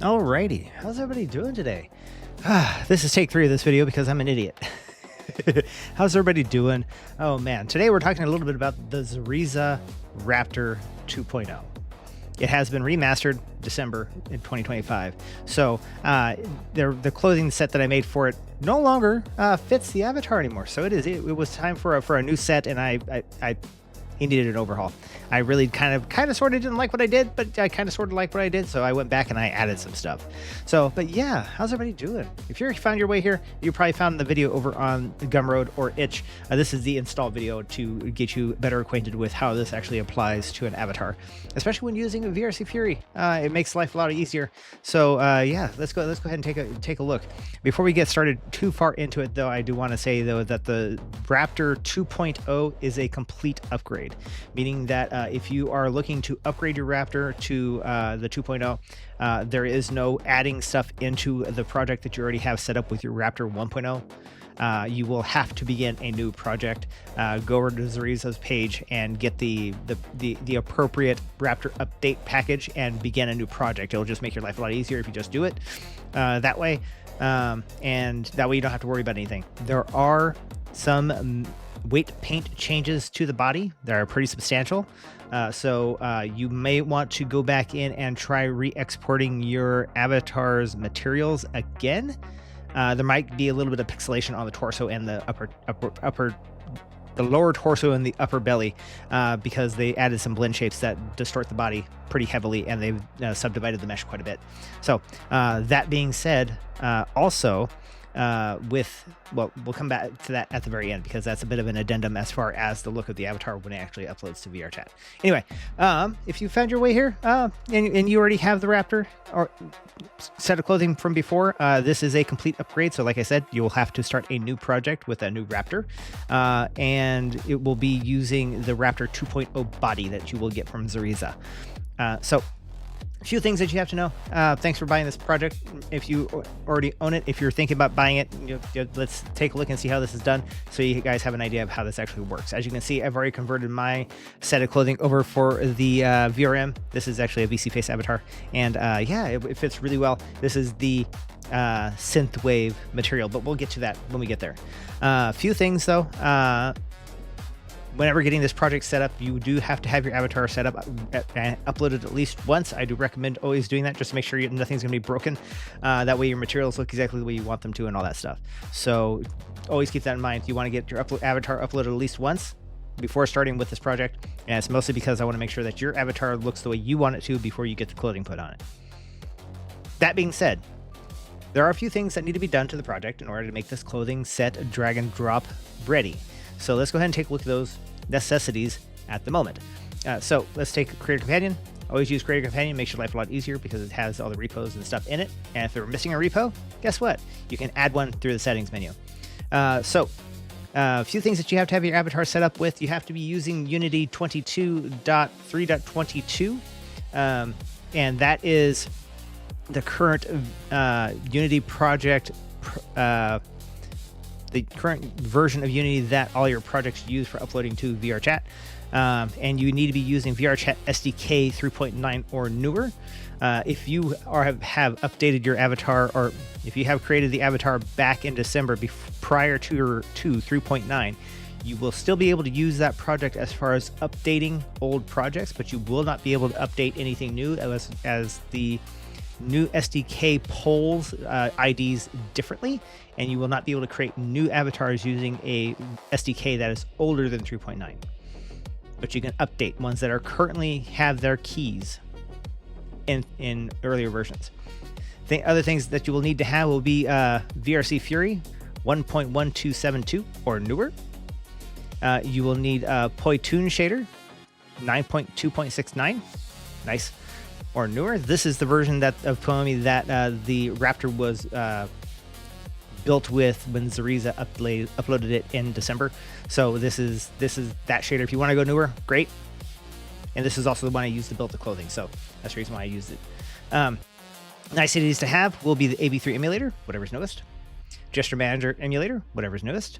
Alrighty, how's everybody doing today? This is take 3 of this video because I'm an idiot. How's everybody doing? Oh man, today we're talking a little bit about the Zariza Raptor 2.0. It has been remastered December in 2025. So the clothing set that I made for it no longer fits the avatar anymore. So it was time for a new set, and I needed an overhaul. I really kind of sort of didn't like what I did, but I kind of sort of liked what I did, so I went back and I added some stuff. So, but yeah, how's everybody doing? If you found your way here, you probably found the video over on Gumroad or Itch. This is the install video to get you better acquainted with how this actually applies to an avatar, especially when using a VRC Fury. It makes life a lot easier. So yeah, let's go ahead and take a look. Before we get started too far into it, though, I do want to say though that the Raptor 2.0 is a complete upgrade, meaning that if you are looking to upgrade your Raptor to the 2.0, there is no adding stuff into the project that you already have set up with your Raptor 1.0. You will have to begin a new project. Go over to Zariza's page and get the appropriate Raptor update package and begin a new project. It'll just make your life a lot easier if you just do it that way, and that way you don't have to worry about anything. There are some weight paint changes to the body that are pretty substantial, so you may want to go back in and try re-exporting your avatar's materials again. There might be a little bit of pixelation on the torso and the the lower torso and the upper belly, because they added some blend shapes that distort the body pretty heavily, and they've subdivided the mesh quite a bit. So that being said, also we'll come back to that at the very end, because that's a bit of an addendum as far as the look of the avatar when it actually uploads to VR chat. Anyway, if you found your way here and you already have the Raptor or set of clothing from before, this is a complete upgrade. So like I said, you will have to start a new project with a new Raptor, and it will be using the Raptor 2.0 body that you will get from Zariza. So a few things that you have to know. Thanks for buying this project. If you already own it, if you're thinking about buying it, let's take a look and see how this is done, so you guys have an idea of how this actually works. As you can see, I've already converted my set of clothing over for the VRM. This is actually a VC face avatar, and yeah, it fits really well. This is the synthwave material, but we'll get to that when we get there. A few things though. Whenever getting this project set up, you do have to have your avatar set up and uploaded at least once. I do recommend always doing that, just to make sure nothing's going to be broken. That way your materials look exactly the way you want them to and all that stuff. So always keep that in mind. You want to get your avatar uploaded at least once before starting with this project. And it's mostly because I want to make sure that your avatar looks the way you want it to before you get the clothing put on it. That being said, there are a few things that need to be done to the project in order to make this clothing set drag and drop ready. So let's go ahead and take a look at those necessities at the moment. So let's take Creator Companion. Always use Creator Companion. Makes your life a lot easier because it has all the repos and stuff in it. And if they're missing a repo, guess what? You can add one through the settings menu. So a few things that you have to have your avatar set up with. You have to be using Unity 22.3.22. And that is the current Unity project, the current version of Unity that all your projects use for uploading to VR chat. And you need to be using VR chat SDK 3.9 or newer. If you have updated your avatar, or if you have created the avatar back in December prior to 3.9, you will still be able to use that project as far as updating old projects, but you will not be able to update anything new as the new SDK polls IDs differently, and you will not be able to create new avatars using a SDK that is older than 3.9. But you can update ones that are currently have their keys in earlier versions. Other things that you will need to have will be VRC Fury 1.1272 or newer. You will need Poitoon shader 9.2.69. Nice. Or newer. This is the version of Poemi that the Raptor was built with when Zariza uploaded it in December. So this is that shader. If you want to go newer, great. And this is also the one I used to build the clothing, so that's the reason why I used it. Niceties to have will be the AB3 emulator, whatever's newest. Gesture Manager emulator, whatever's newest.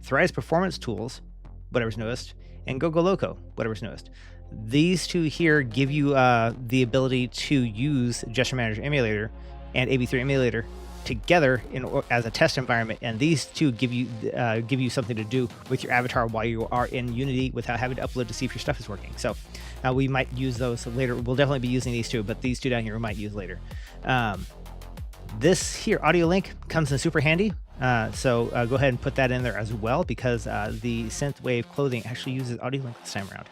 Thrice Performance Tools, whatever's newest. And Go Loco, whatever's newest. These two here give you the ability to use Gesture Manager Emulator and AB3 Emulator together as a test environment, and these two give you something to do with your avatar while you are in Unity without having to upload to see if your stuff is working. So we might use those later. We'll definitely be using these two, but these two down here we might use later. This here audio link comes in super handy. So go ahead and put that in there as well, because the synthwave clothing actually uses audio link this time around.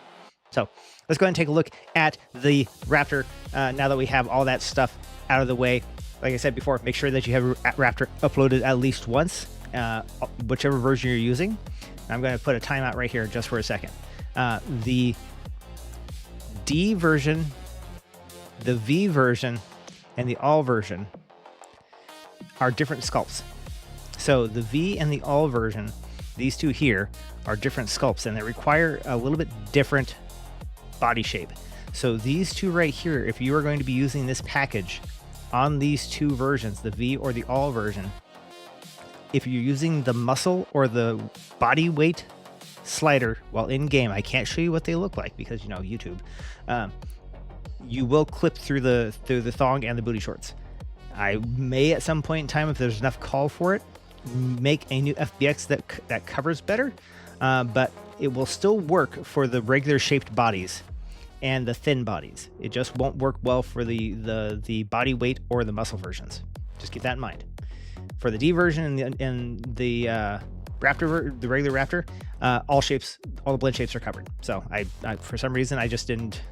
So let's go ahead and take a look at the Raptor now that we have all that stuff out of the way. Like I said before, make sure that you have Raptor uploaded at least once, whichever version you're using. I'm going to put a timeout right here just for a second. The D version, the V version, and the All version are different sculpts. So the V and the All version, these two here, are different sculpts, and they require a little bit different body shape. So these two right here, if you are going to be using this package on these two versions, the V or the All version, if you're using the muscle or the body weight slider while in game, I can't show you what they look like because, you know, YouTube, you will clip through the thong and the booty shorts. I may at some point in time, if there's enough call for it, make a new FBX that covers better, but it will still work for the regular shaped bodies and the thin bodies. It just won't work well for the body weight or the muscle versions. Just keep that in mind. For the D version and the Raptor, the regular Raptor, all the blend shapes are covered. So I for some reason I just didn't.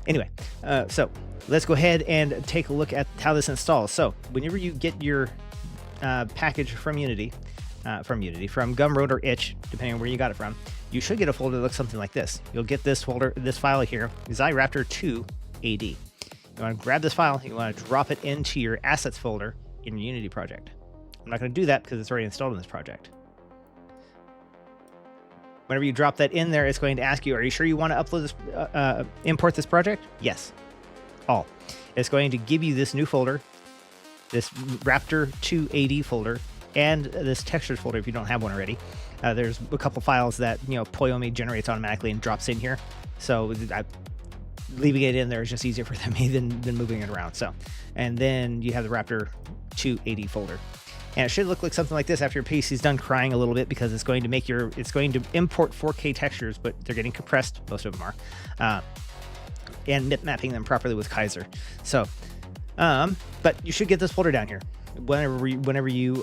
Anyway, so let's go ahead and take a look at how this installs. So whenever you get your package from from Gumroad or Itch, depending on where you got it from, you should get a folder that looks something like this. You'll get this folder, this file here, Raptor 2 AD. You want to grab this file, you want to drop it into your assets folder in your Unity project. I'm not going to do that because it's already installed in this project. Whenever you drop that in there, it's going to ask you, are you sure you want to upload this, import this project? Yes. All. It's going to give you this new folder, this Raptor 2 AD folder, and this textures folder if you don't have one already. There's a couple files that, you know, Poyomi generates automatically and drops in here. So leaving it in there is just easier for me than moving it around. So, and then you have the Raptor 2 AD folder. And it should look like something like this after your PC is done crying a little bit, because it's going to import 4K textures, but they're getting compressed, most of them are, and mapping them properly with Kaiser. So, but you should get this folder down here whenever your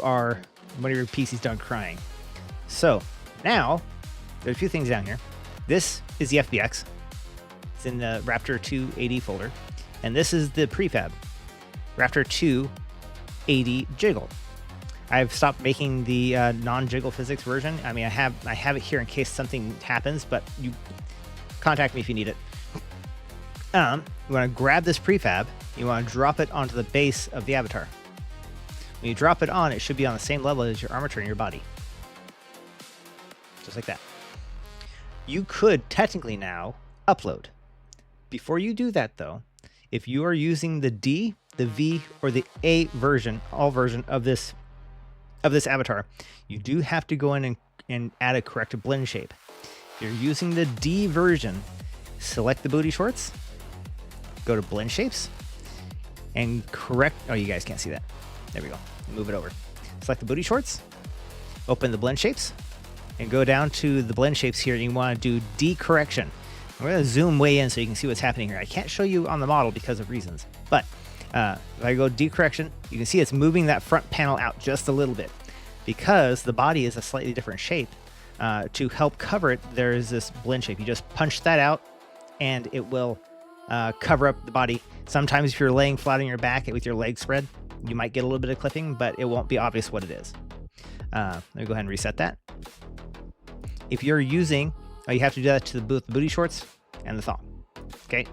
PC's done crying. So now there's a few things down here. This is the FBX. It's in the Raptor 2 AD folder, and this is the prefab Raptor 2 AD Jiggle. I've stopped making the non-jiggle physics version. I mean, I have it here in case something happens, but you contact me if you need it. You want to grab this prefab. You want to drop it onto the base of the avatar. When you drop it on, it should be on the same level as your armature and your body. Just like that. You could technically now upload. Before you do that, though, if you are using the D, the V, or the A version, all version of this avatar, you do have to go in and add a corrected blend shape. If you're using the D version, select the booty shorts, go to blend shapes, and correct. Oh, you guys can't see that. There we go. Move it over. Select the booty shorts, open the blend shapes, and go down to the blend shapes here. And you want to do D correction. I'm going to zoom way in so you can see what's happening here. I can't show you on the model because of reasons, but if I go D correction, you can see it's moving that front panel out just a little bit because the body is a slightly different shape. To help cover it, there is this blend shape. You just punch that out and it will cover up the body. Sometimes if you're laying flat on your back with your legs spread, you might get a little bit of clipping, but it won't be obvious what it is. Let me go ahead and reset that. If you're using, you have to do that to both the booty shorts and the thong. Okay.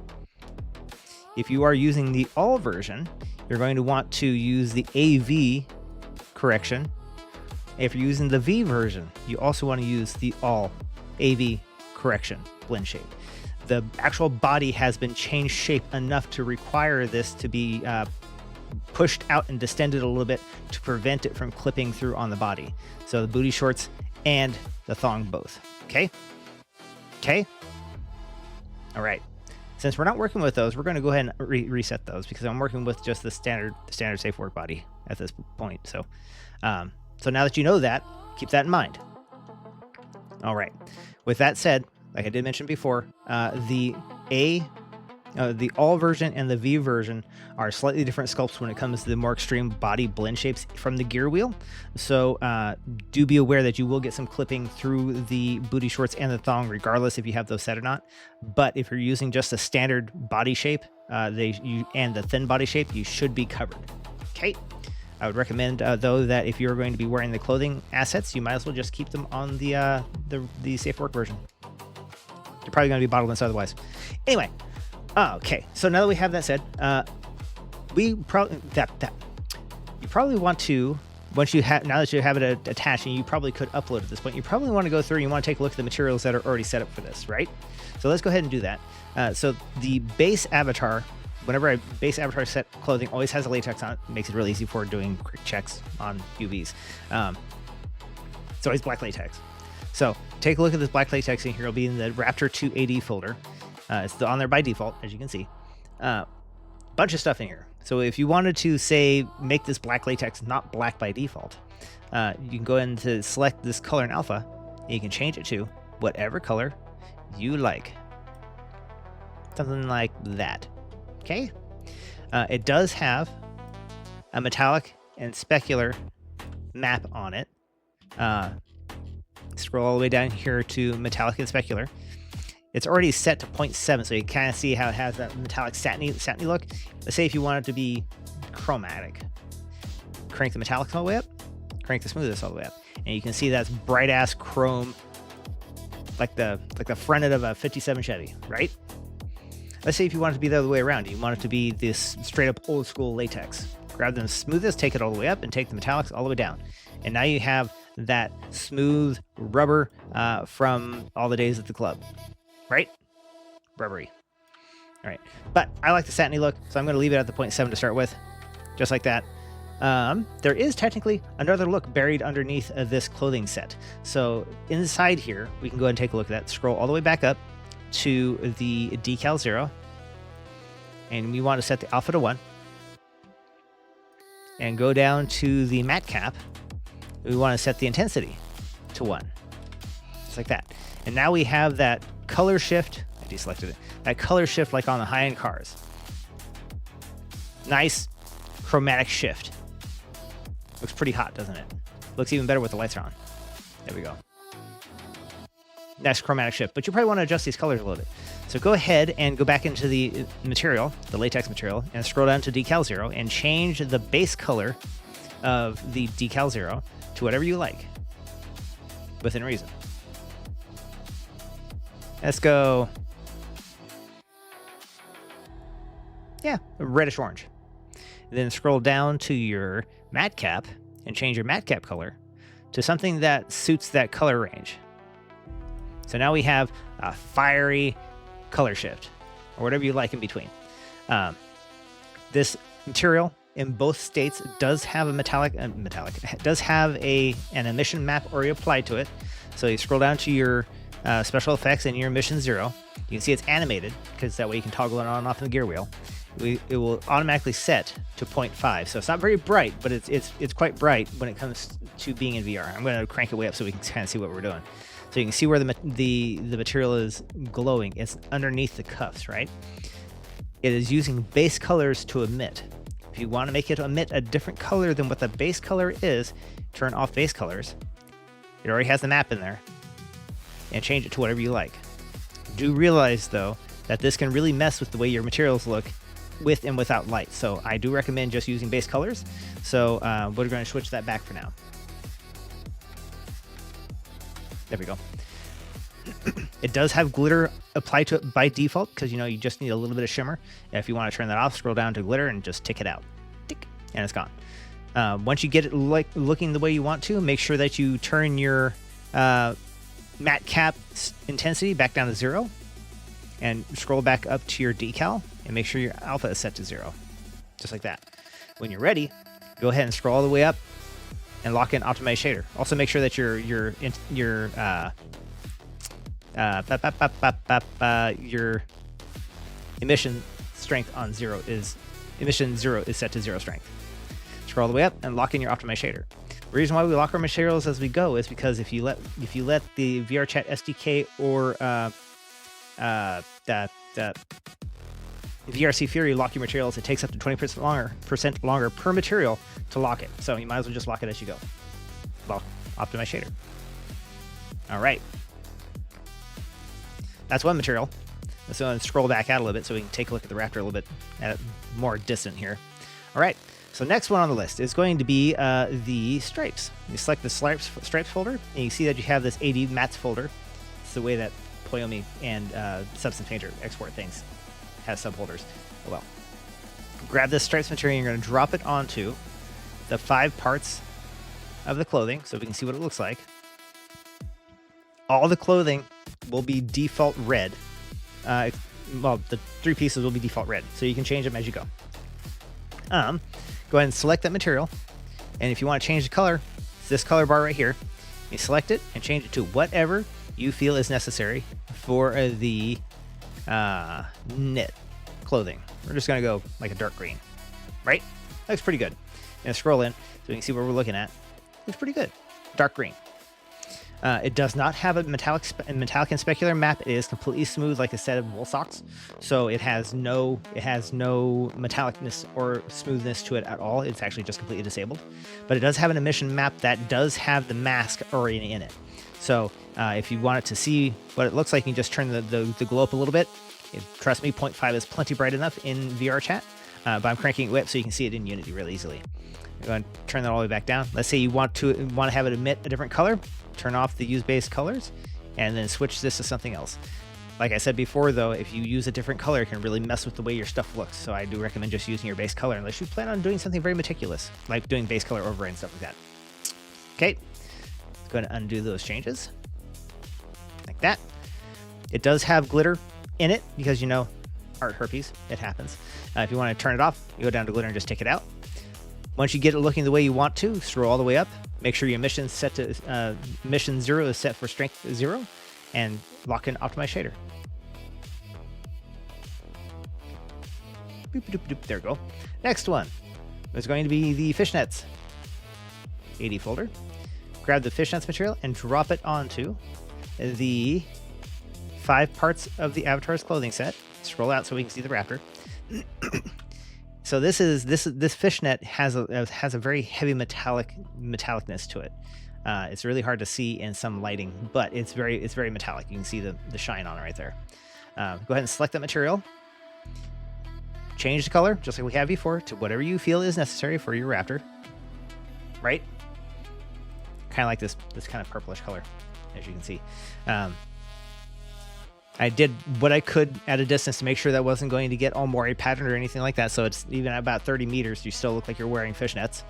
If you are using the all version, you're going to want to use the AV correction. If you're using the V version, you also want to use the all AV correction blend shape. The actual body has been changed shape enough to require this to be pushed out and distended a little bit to prevent it from clipping through on the body. So the booty shorts and the thong both. Okay? Okay? All right. Since we're not working with those, we're going to go ahead and reset those because I'm working with just the standard safe work body at this point. So, so now that you know that, keep that in mind. All right. With that said, like I did mention before, the All version and the V version are slightly different sculpts when it comes to the more extreme body blend shapes from the gear wheel. So do be aware that you will get some clipping through the booty shorts and the thong, regardless if you have those set or not. But if you're using just a standard body shape, and the thin body shape, you should be covered. Okay. I would recommend, though, that if you're going to be wearing the clothing assets, you might as well just keep them on the safe work version. You're probably going to be bottled otherwise. Anyway. Okay, so now that we have that said, you probably want to, now that you have it attached, and you probably could upload at this point, you probably want to go through and you want to take a look at the materials that are already set up for this, right? So let's go ahead and do that. So the base avatar, whenever a base avatar set clothing always has a latex on it, makes it really easy for doing quick checks on UVs. It's always black latex. So take a look at this black latex in here. It'll be in the Raptor 2AD folder. It's on there by default, as you can see. Bunch of stuff in here. So if you wanted to, say, make this black latex not black by default, you can go in to select this color in alpha, and you can change it to whatever color you like. Something like that. Okay? It does have a metallic and specular map on it. Scroll all the way down here to metallic and specular. It's already set to 0.7, so you kind of see how it has that metallic satiny look. Let's say if you want it to be chromatic. Crank the metallic all the way up, crank the smoothness all the way up, and you can see that's bright-ass chrome, like the front end of a 57 Chevy, right? Let's say if you want it to be the other way around, you want it to be this straight-up old-school latex. Grab the smoothness, take it all the way up, and take the metallics all the way down. And now you have that smooth rubber from all the days at the club. Right? Rubbery. All right. But I like the satiny look, so I'm going to leave it at the 0.7 to start with. Just like that. There is technically another look buried underneath this clothing set. So inside here, we can go ahead and take a look at that. Scroll all the way back up to the decal 0. And we want to set the alpha to 1. And go down to the matte cap. We want to set the intensity to 1. Just like that. And now we have that color shift. I deselected it. That color shift like on the high-end cars. Nice chromatic shift. Looks pretty hot, doesn't it? Looks even better with the lights are on. There we go. Nice chromatic shift. But you probably want to adjust these colors a little bit. So go ahead and go back into the material, the latex material, and scroll down to decal 0 and change the base color of the decal 0 to whatever you like, within reason. Let's go, yeah, reddish orange. And then scroll down to your matte cap and change your matte cap color to something that suits that color range. So now we have a fiery color shift, or whatever you like in between. This material in both states does have a does have an emission map already applied to it. So you scroll down to your special effects and your emission 0. You can see it's animated because that way you can toggle it on and off the gear wheel. It will automatically set to 0.5. So it's not very bright, but it's quite bright when it comes to being in VR. I'm going to crank it way up so we can kind of see what we're doing. So you can see where the material is glowing. It's underneath the cuffs, right? It is using base colors to emit. If you want to make it emit a different color than what the base color is, turn off base colors. It already has the map in there. And change it to whatever you like. Do realize, though, that this can really mess with the way your materials look with and without light. So I do recommend just using base colors. So we're going to switch that back for now. There we go. It does have glitter applied to it by default because, you know, you just need a little bit of shimmer. If you want to turn that off, scroll down to glitter and just tick it out. Tick, and it's gone. Once you get it looking the way you want to, make sure that you turn your matte cap intensity back down to 0 and scroll back up to your decal and make sure your alpha is set to 0. Just like that. When you're ready, go ahead and scroll all the way up and lock in optimize shader. Also make sure that your emission strength on emission 0 is set to 0 strength. Scroll all the way up and lock in your optimized shader. The reason why we lock our materials as we go is because if you let the VRChat SDK or VRC Fury lock your materials, it takes up to 20% longer per material to lock it. So you might as well just lock it as you go. Lock optimize shader. All right. That's one material. Let's go and scroll back out a little bit so we can take a look at the Raptor a little bit more distant here. All right. So next one on the list is going to be the stripes. You select the stripes folder, and you see that you have this AD mats folder. It's the way that Poyomi and Substance Painter export things. Has subfolders. Oh well. Grab this stripes material, and you're going to drop it onto the 5 parts of the clothing so we can see what it looks like. All the clothing will be default red. Well, the 3 pieces will be default red, so you can change them as you go. Go ahead and select that material, and if you want to change the color, it's this color bar right here. You select it and change it to whatever you feel is necessary for the knit clothing. We're just going to go like a dark green, right? Looks pretty good. And scroll in so we can see what we're looking at. It's pretty good. Dark green. It does not have a metallic and specular map. It is completely smooth like a set of wool socks. So it has no metallicness or smoothness to it at all. It's actually just completely disabled. But it does have an emission map that does have the mask already in it. So if you wanted to see what it looks like, you can just turn the glow up a little bit. Trust me, 0.5 is plenty bright enough in VRChat, but I'm cranking it up so you can see it in Unity really easily. Go ahead and turn that all the way back down. Let's say you want to have it emit a different color. Turn off the use base colors, and then switch this to something else. Like I said before, though, if you use a different color, it can really mess with the way your stuff looks. So I do recommend just using your base color unless you plan on doing something very meticulous, like doing base color override and stuff like that. Okay, let's go ahead and undo those changes. Like that. It does have glitter in it because, you know, art herpes, it happens. If you want to turn it off, you go down to glitter and just take it out. Once you get it looking the way you want to, scroll all the way up. Make sure your emission 0 is set for strength 0, and lock in optimize shader. Boop, doop, doop, there we go. Next one is going to be the fishnets. AD folder. Grab the fishnets material and drop it onto the 5 parts of the avatar's clothing set. Scroll out so we can see the Raptor. So this fishnet has a very heavy metallicness to it. It's really hard to see in some lighting, but it's very metallic. You can see the shine on it right there. Go ahead and select that material. Change the color, just like we have before, to whatever you feel is necessary for your Raptor. Right? Kind of like this kind of purplish color, as you can see. I did what I could at a distance to make sure that wasn't going to get all moire patterned or anything like that. So it's even at about 30 meters, you still look like you're wearing fishnets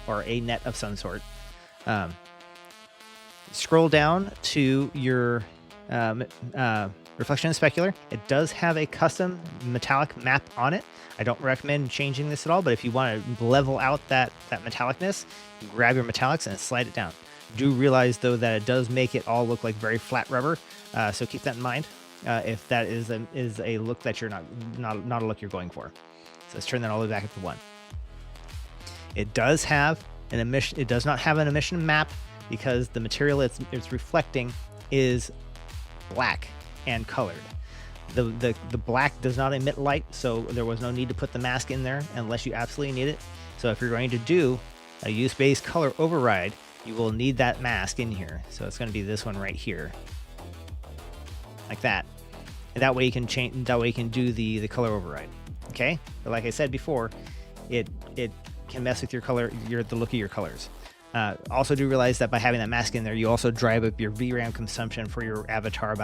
or a net of some sort. Scroll down to your reflection and specular. It does have a custom metallic map on it. I don't recommend changing this at all, but if you want to level out that metallicness, grab your metallics and slide it down. Do realize though that it does make it all look like very flat rubber, so keep that in mind. If that is a look that you're not a look you're going for. So let's turn that all the way back up to 1. It does have an emission. It does not have an emission map because the material it's reflecting is black and colored. The black does not emit light, so there was no need to put the mask in there unless you absolutely need it. So if you're going to do a use-based color override, you will need that mask in here. So it's going to be this one right here. Like that, and that way you can change. That way you can do the color override. Okay, but like I said before, it can mess with your color, the look of your colors. Also, do realize that by having that mask in there, you also drive up your VRAM consumption for your avatar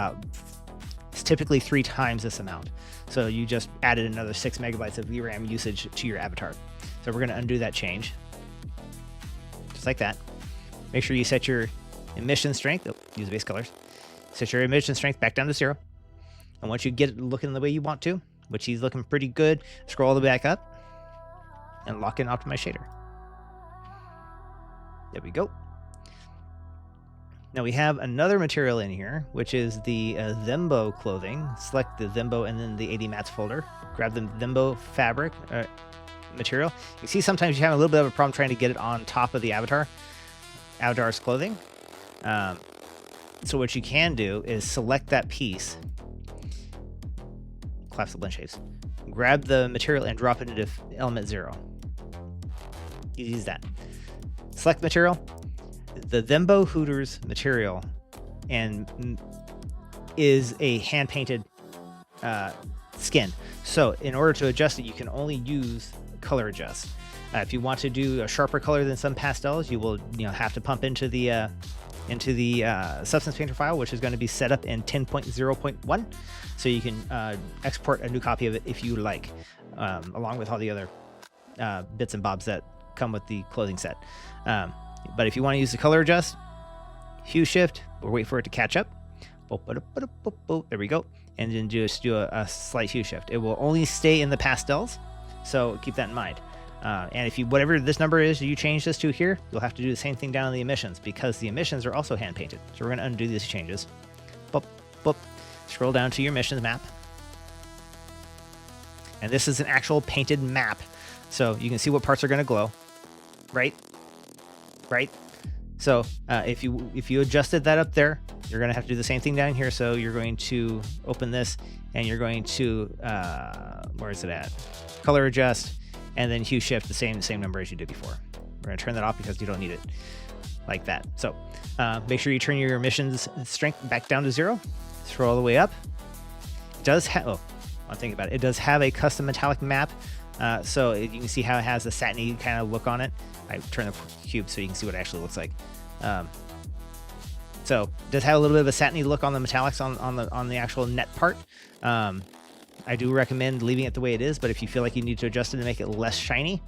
it's typically 3 times this amount. So you just added another 6 megabytes of VRAM usage to your avatar. So we're going to undo that change, just like that. Make sure you set your emission strength. Use base colors. Set your emission strength back down to 0. And once you get it looking the way you want to, which he's looking pretty good, scroll all the way back up and lock in optimize shader. There we go. Now we have another material in here, which is the Thembo clothing. Select the Thembo and then the 80 mats folder. Grab the Thembo fabric material. You see sometimes you have a little bit of a problem trying to get it on top of the avatar's clothing. So what you can do is select that piece, collapse the blend shapes, grab the material and drop it into element 0. Easy as that. Select material. The Thembo Hooters material and is a hand painted skin. So in order to adjust it, you can only use color adjust. If you want to do a sharper color than some pastels, you will have to pump into the Substance Painter file, which is going to be set up in 10.0.1, so you can export a new copy of it if you like, along with all the other bits and bobs that come with the clothing set. But if you want to use the color adjust, hue shift, or wait for it to catch up. There we go. And then just do a slight hue shift. It will only stay in the pastels, so keep that in mind. And if whatever this number is you change this to here, you'll have to do the same thing down in the emissions, because the emissions are also hand painted. So we're going to undo these changes. Scroll down to your emissions map. And this is an actual painted map. So you can see what parts are going to glow, right? So if you adjusted that up there, you're going to have to do the same thing down here. So you're going to open this and you're going to, where is it at? Color adjust, and then hue shift, the same number as you did before. We're going to turn that off because you don't need it like that. So make sure you turn your emissions strength back down to 0. Scroll all the way up. It does have, one thing about it, it does have a custom metallic map. So you can see how it has a satiny kind of look on it. I turn the cube so you can see what it actually looks like. So it does have a little bit of a satiny look on the metallics on the actual net part. I do recommend leaving it the way it is, but if you feel like you need to adjust it to make it less shiny,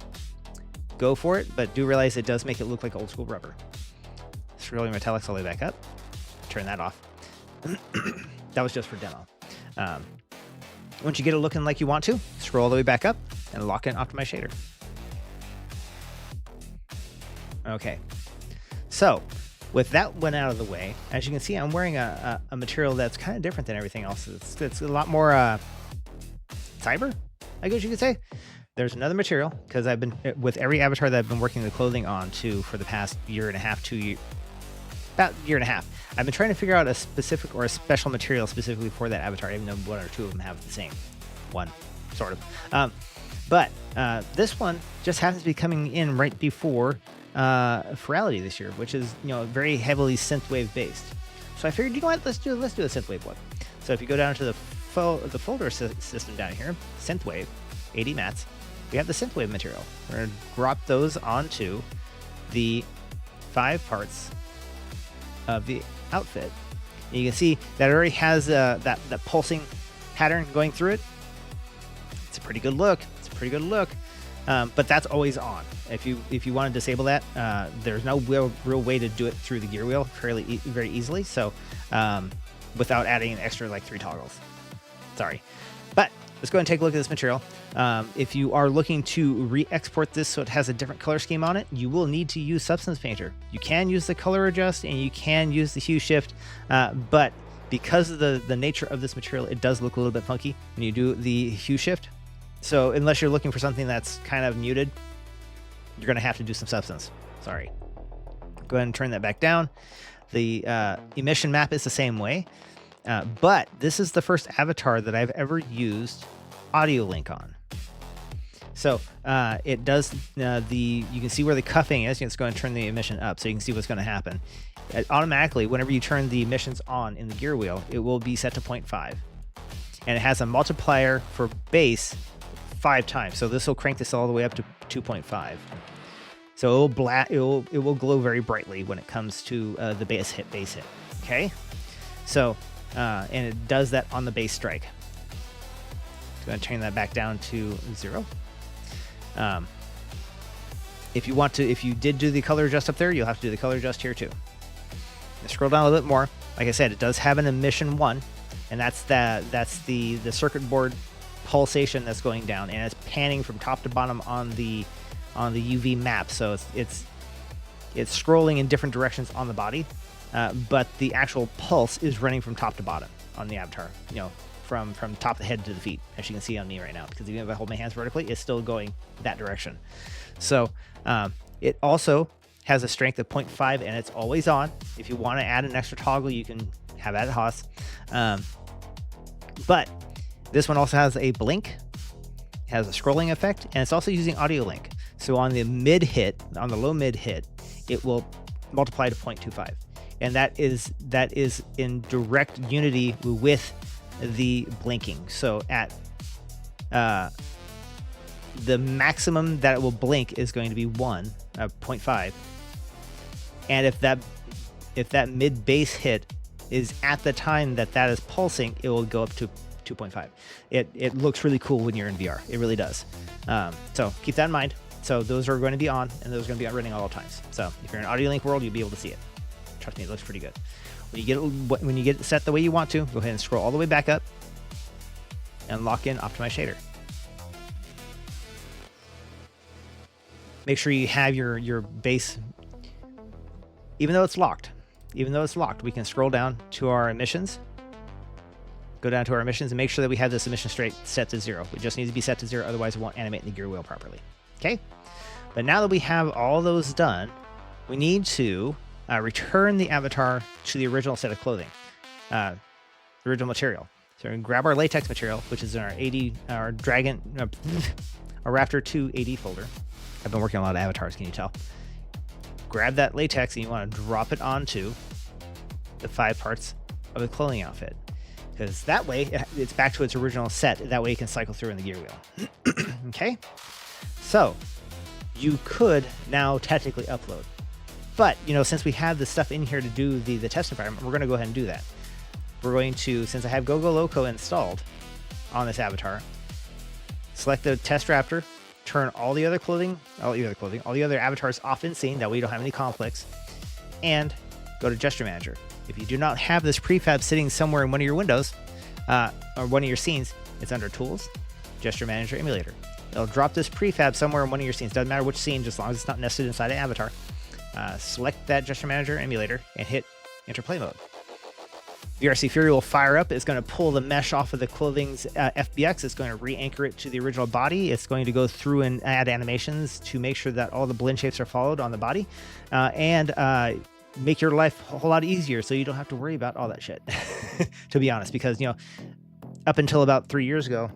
go for it. But do realize it does make it look like old school rubber. Scroll your metallics all the way back up. Turn that off. That was just for demo. Once you get it looking like you want to, scroll all the way back up and lock in Optimize Shader. Okay, so with that one out of the way, as you can see, I'm wearing a material that's kind of different than everything else. It's a lot more cyber, I guess you could say. There's another material, because I've been, with every avatar that I've been working the clothing on for the past year and a half, about year and a half, I've been trying to figure out a specific or a special material specifically for that avatar, even though one or two of them have the same one, sort of. But this one just happens to be coming in right before Ferality this year, which is very heavily synthwave based. So I figured, you know what, let's do a synthwave one. So if you go down to the folder system down here, synthwave, 80 mats, we have the synthwave material. We're going to drop those onto the 5 parts of the outfit. And you can see that it already has that pulsing pattern going through it. It's a pretty good look. But that's always on. If you want to disable that, there's no real way to do it through the gear wheel very easily. So without adding an extra like 3 toggles. Sorry. But let's go ahead and take a look at this material. If you are looking to re-export this so it has a different color scheme on it, you will need to use Substance Painter. You can use the color adjust and you can use the hue shift, but because of the nature of this material, it does look a little bit funky when you do the hue shift. So unless you're looking for something that's kind of muted, you're going to have to do some substance. Sorry. Go ahead and turn that back down. The emission map is the same way, but this is the first avatar that I've ever used audio link on. So it does you can see where the cuffing is. It's going to turn the emission up so you can see what's going to happen. Automatically, whenever you turn the emissions on in the gear wheel, it will be set to 0.5. And it has a multiplier for base 5 times. So this will crank this all the way up to 2.5. So it will glow very brightly when it comes to the base hit. Okay. So and it does that on the base strike. So I'm going to turn that back down to 0. If you did do the color adjust up there, you'll have to do the color adjust here too. Scroll down a little bit more. Like I said, it does have an emission 1, and that's the circuit board pulsation that's going down, and it's panning from top to bottom on the UV map. So it's scrolling in different directions on the body. but the actual pulse is running from top to bottom on the avatar, from top of the head to the feet, as you can see on me right now, because even if I hold my hands vertically, it's still going that direction. So it also has a strength of 0.5, and it's always on. If you want to add an extra toggle, you can have that at Haas. But this one also has a blink, has a scrolling effect, and it's also using audio link. So on the mid hit, on the low mid hit, it will multiply to 0.25, and that is in direct unity with the blinking. So at the maximum that it will blink is going to be 0.5, and if that mid base hit is at the time that is pulsing, it will go up to 2.5. It looks really cool when you're in VR. It really does. So keep that in mind. So those are going to be on, and those are going to be running at all times. So if you're in Audio Link world, you'll be able to see it. Trust me, it looks pretty good. When you get it set the way you want to, go ahead and scroll all the way back up and lock in Optimize Shader. Make sure you have your base, even though it's locked, we can scroll down to our emissions, go down to our emissions, and make sure that we have this emission straight set to 0. It just needs to be set to 0, otherwise it won't animate in the gear wheel properly. Okay, but now that we have all those done, we need to return the avatar to the original set of clothing, the original material. So we're gonna grab our latex material, which is in our Dragon, our Raptor 2 AD folder. I've been working on a lot of avatars, can you tell? Grab that latex and you want to drop it onto the 5 parts of the clothing outfit, because that way it's back to its original set. That way you can cycle through in the gear wheel. Okay, so you could now technically upload, but since we have the stuff in here to do the test environment, we're going to go ahead and do that. We're going to, since I have GoGoLoco installed on this avatar, select the test Raptor, turn all the other avatars off in scene, that way you don't have any conflicts, and go to Gesture Manager. If you do not have this prefab sitting somewhere in one of your windows or one of your scenes, it's under Tools, Gesture Manager, Emulator. It'll drop this prefab somewhere in one of your scenes. Doesn't matter which scene, just as long as it's not nested inside an avatar. Select that Gesture Manager, Emulator, and hit Interplay Mode. VRC Fury will fire up. It's going to pull the mesh off of the clothing's FBX. It's going to re-anchor it to the original body. It's going to go through and add animations to make sure that all the blend shapes are followed on the body, and make your life a whole lot easier, so you don't have to worry about all that shit. To be honest, because up until about 3 years ago,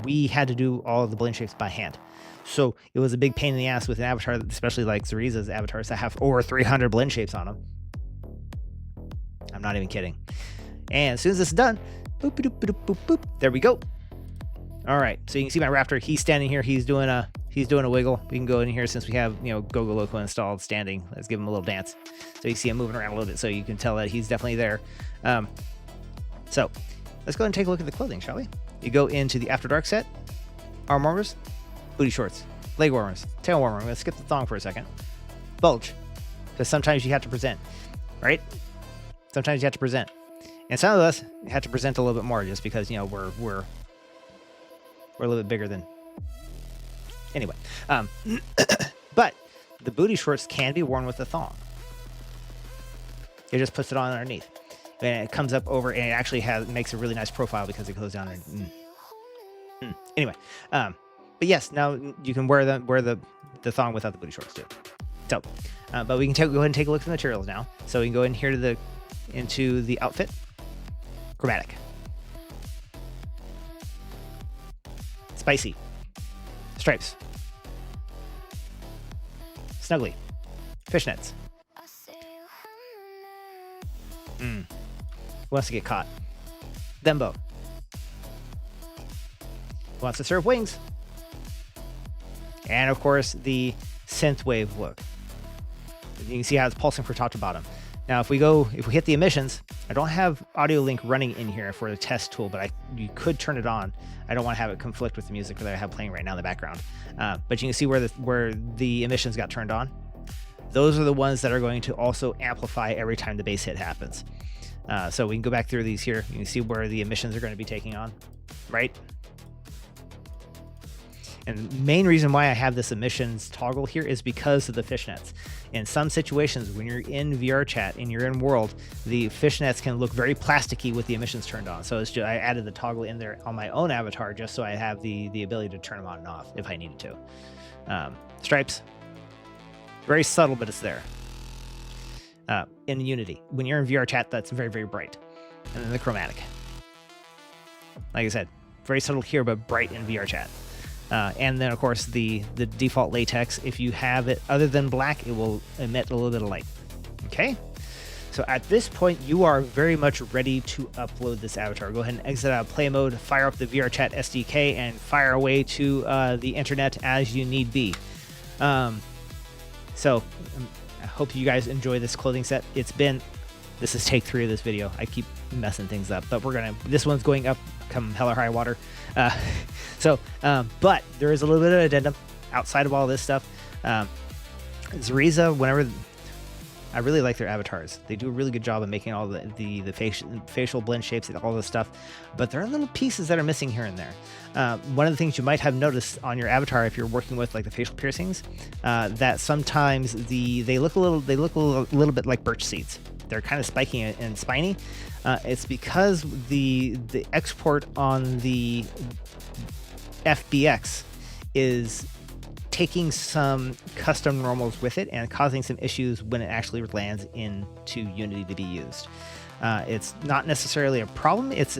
we had to do all of the blend shapes by hand. So it was a big pain in the ass with an avatar, especially like Zariza's avatars that have over 300 blend shapes on them. I'm not even kidding. And as soon as this is done, boop, boop, boop, boop, boop, there we go. All right, so you can see my Raptor. He's standing here. He's doing a wiggle. We can go in here since we have GoGoLoco installed standing. Let's give him a little dance. So you see him moving around a little bit, so you can tell that he's definitely there. So let's go ahead and take a look at the clothing, shall we? You go into the After Dark set, arm warmers, booty shorts, leg warmers, tail warmer. I'm going to skip the thong for a second. Bulge, because sometimes you have to present, right? Sometimes you have to present, and some of us have to present a little bit more, just because we're a little bit bigger than. Anyway, but the booty shorts can be worn with a thong. It just puts it on underneath, and it comes up over, and it actually makes a really nice profile because it goes down there. Anyway, but yes, now you can wear the thong without the booty shorts too. So, but we can go ahead and take a look at the materials now. So we can go in here into the outfit, chromatic, spicy, stripes, snuggly, fishnets. Who wants to get caught? Thembo. Who wants to serve wings? And of course, the synthwave look. You can see how it's pulsing from top to bottom. Now, if we hit the emissions, I don't have Audio Link running in here for the test tool, but you could turn it on. I don't want to have it conflict with the music that I have playing right now in the background. But you can see where the emissions got turned on. Those are the ones that are going to also amplify every time the bass hit happens. So we can go back through these here. You can see where the emissions are going to be taking on, right? And the main reason why I have this emissions toggle here is because of the fishnets. In some situations, when you're in VR chat and you're in world, the fishnets can look very plasticky with the emissions turned on. So it's just, I added the toggle in there on my own avatar just so I have the ability to turn them on and off if I needed to. Stripes, very subtle, but it's there. In Unity, when you're in VR chat, that's very, very bright. And then the chromatic. Like I said, very subtle here, but bright in VR chat. And then, of course, the default latex, if you have it other than black, it will emit a little bit of light. Okay? So at this point, you are very much ready to upload this avatar. Go ahead and exit out of play mode, fire up the VR chat SDK, and fire away to the internet as you need be. So I hope you guys enjoy this clothing set. This is take 3 of this video. I keep messing things up, but this one's going up come hell or high water. But there is a little bit of addendum outside of all this stuff. Zariza, whenever, I really like their avatars. They do a really good job of making all the facial blend shapes and all this stuff, but there are little pieces that are missing here and there. One of the things you might have noticed on your avatar, if you're working with like the facial piercings, that sometimes they look a little bit like birch seeds. They're kind of spiky and spiny. It's because the export on the FBX is taking some custom normals with it and causing some issues when it actually lands into Unity to be used. It's not necessarily a problem. It's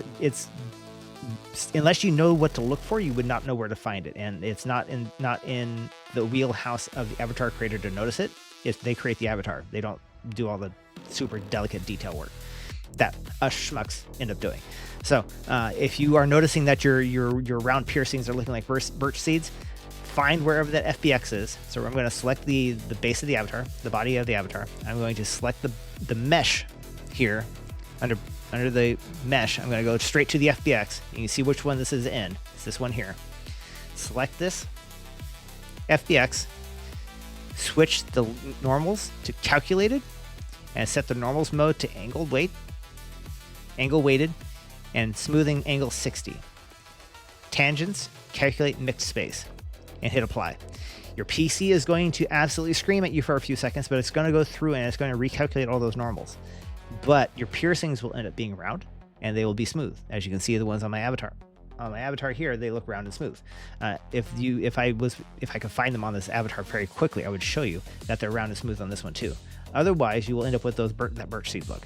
unless you know what to look for, you would not know where to find it, and it's not in the wheelhouse of the avatar creator to notice it. If they create the avatar, they don't do all the super delicate detail work that us schmucks end up doing. So if you are noticing that your round piercings are looking like birch seeds, find wherever that FBX is. So I'm going to select the base of the avatar, the body of the avatar. I'm going to select the mesh here under the mesh. I'm going to go straight to the FBX. You can see which one this is in. It's this one here. Select this FBX, switch the normals to calculated, and set the normals mode to angle weighted, and smoothing angle 60. Tangents, calculate mixed space, and hit apply. Your PC is going to absolutely scream at you for a few seconds, but it's going to go through and it's going to recalculate all those normals. But your piercings will end up being round, and they will be smooth. As you can see, the ones on my avatar. On my avatar here, they look round and smooth. If I could find them on this avatar very quickly, I would show you that they're round and smooth on this one too. Otherwise, you will end up with that birch seed look.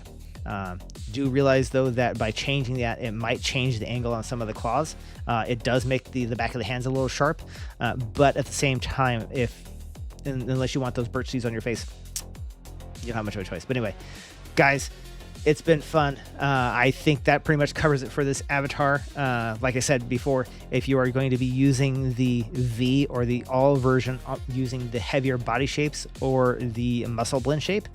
Do realize though that by changing that, it might change the angle on some of the claws. It does make the back of the hands a little sharp, but at the same time, unless you want those birch seeds on your face, you don't have much of a choice. But anyway, guys, it's been fun. I think that pretty much covers it for this avatar. Like I said before, if you are going to be using the V or the all version using the heavier body shapes or the muscle blend shape,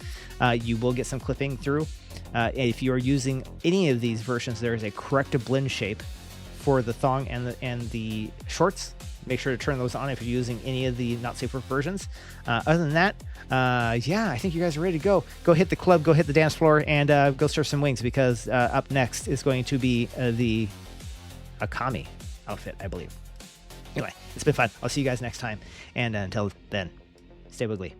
you will get some clipping through. If you are using any of these versions, there is a corrective blend shape for the thong and the shorts. Make sure to turn those on if you're using any of the not safe for versions. Other than that, yeah, I think you guys are ready to go. Go hit the club, go hit the dance floor, and go surf some wings, because up next is going to be the Akami outfit, I believe. Anyway, it's been fun. I'll see you guys next time, and until then, stay wiggly.